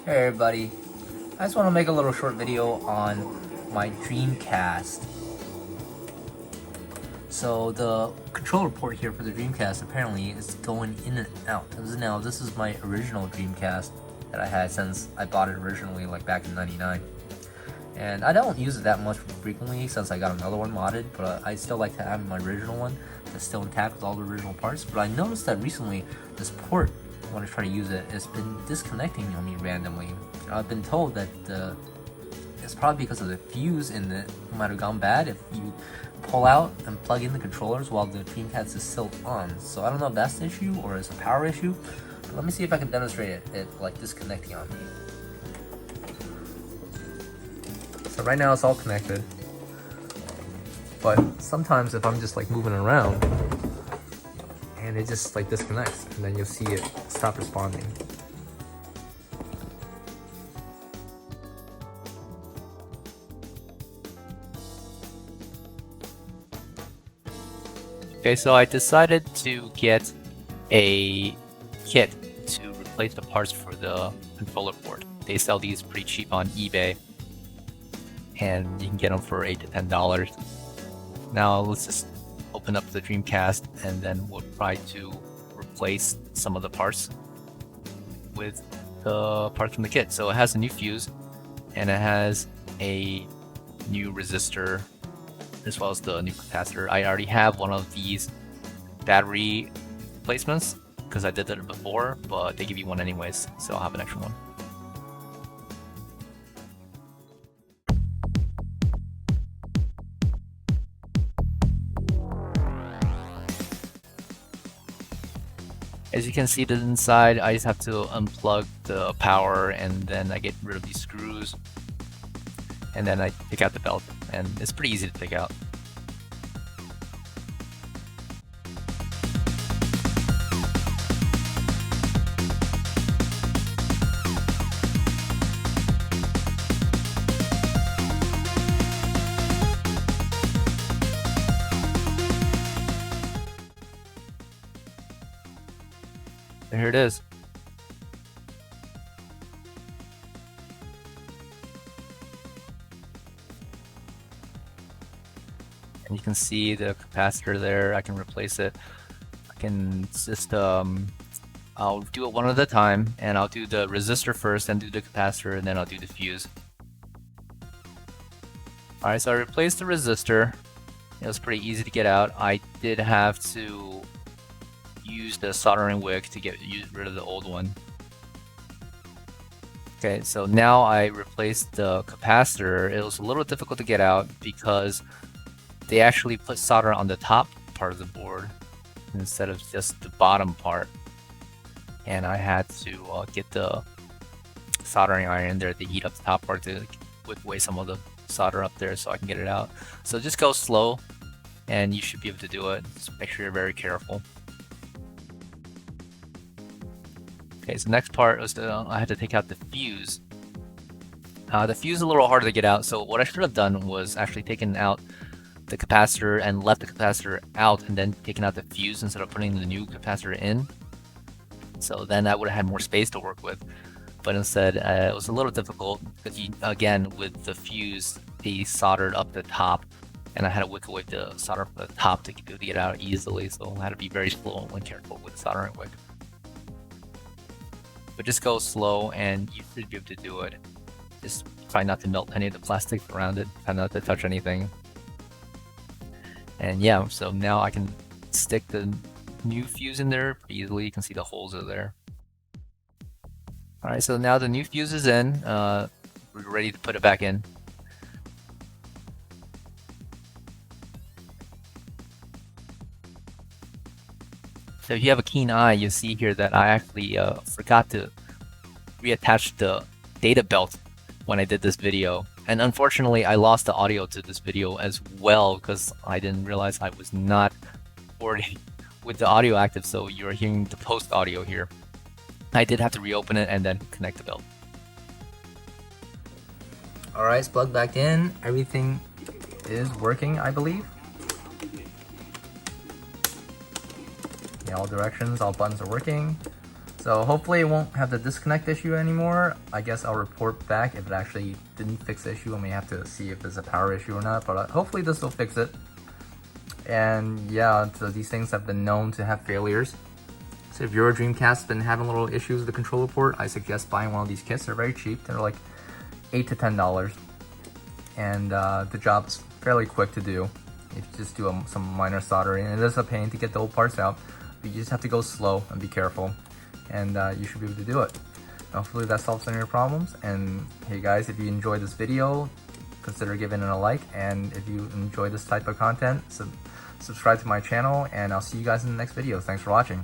Hey everybody, I just want to make a little short video on my Dreamcast. So the controller port here for the Dreamcast apparently is going in and out. Now this is my original Dreamcast that I had since I bought it originally, like back in '99. And I don't use it that much frequently since I got another one modded, but I still like to have my original one that's still intact with all the original parts. But I noticed that recently this port, when I try to use it, it's been disconnecting on me randomly. I've been told that it's probably because of the fuse in it might have gone bad if you pull out and plug in the controllers while the Dreamcast is still on. So I don't know if that's the issue or it's a power issue, but let me see if I can demonstrate it like disconnecting on me. So right now it's all connected, but sometimes if I'm just like moving around and it just like disconnects, and then you'll see it stop responding. Okay, so I decided to get a kit to replace the parts for the controller port. They sell these pretty cheap on eBay, and you can get them for $8 to $10. Now let's just open up the Dreamcast, and then we'll try to replace some of the parts with the parts from the kit. So it has a new fuse, and it has a new resistor, as well as the new capacitor. I already have one of these battery replacements because I did that before, but they give you one anyways, so I'll have an extra one. As you can see the inside, I just have to unplug the power, and then I get rid of these screws, and then I take out the belt, and it's pretty easy to take out. And here it is. And you can see the capacitor there. I can replace it. I can just I'll do it one at a time, and I'll do the resistor first, then do the capacitor, and then I'll do the fuse. Alright, so I replaced the resistor. It was pretty easy to get out. I did have to use the soldering wick to get rid of the old one. Okay, so now I replaced the capacitor. It was a little difficult to get out because they actually put solder on the top part of the board instead of just the bottom part. And I had to get the soldering iron there to heat up the top part to whip away some of the solder up there so I can get it out. So just go slow and you should be able to do it. Just make sure you're very careful. Okay, so the next part was I had to take out the fuse. The fuse is a little harder to get out, so what I should have done was actually taken out the capacitor and left the capacitor out, and then taken out the fuse instead of putting the new capacitor in. So then I would have had more space to work with. But instead, it was a little difficult because, again, with the fuse, they soldered up the top, and I had to wick away the solder from the top to get it out easily. So I had to be very slow and careful with the soldering wick. But just go slow and you should be able to do it. Just try not to melt any of the plastic around it, try not to touch anything. And yeah, so now I can stick the new fuse in there pretty easily. You can see the holes are there. Alright, so now the new fuse is in. We're ready to put it back in. So if you have a keen eye, you'll see here that I actually forgot to reattach the data belt when I did this video. And unfortunately, I lost the audio to this video as well because I didn't realize I was not recording with the audio active, so you're hearing the post audio here. I did have to reopen it and then connect the belt. Alright, it's plugged back in. Everything is working, I believe. In all directions, all buttons are working. So hopefully it won't have the disconnect issue anymore. I guess I'll report back if it actually didn't fix the issue. I may have to see if there's a power issue or not, but hopefully this will fix it. And yeah, so these things have been known to have failures. So if your Dreamcast's been having little issues with the controller port, I suggest buying one of these kits. They're very cheap. They're like $8 to $10. And the job's fairly quick to do. If you just do some minor soldering. And it is a pain to get the old parts out, but you just have to go slow and be careful. And you should be able to do it. Hopefully that solves some of your problems. And hey guys, if you enjoyed this video, consider giving it a like. And if you enjoy this type of content, subscribe to my channel. And I'll see you guys in the next video. Thanks for watching.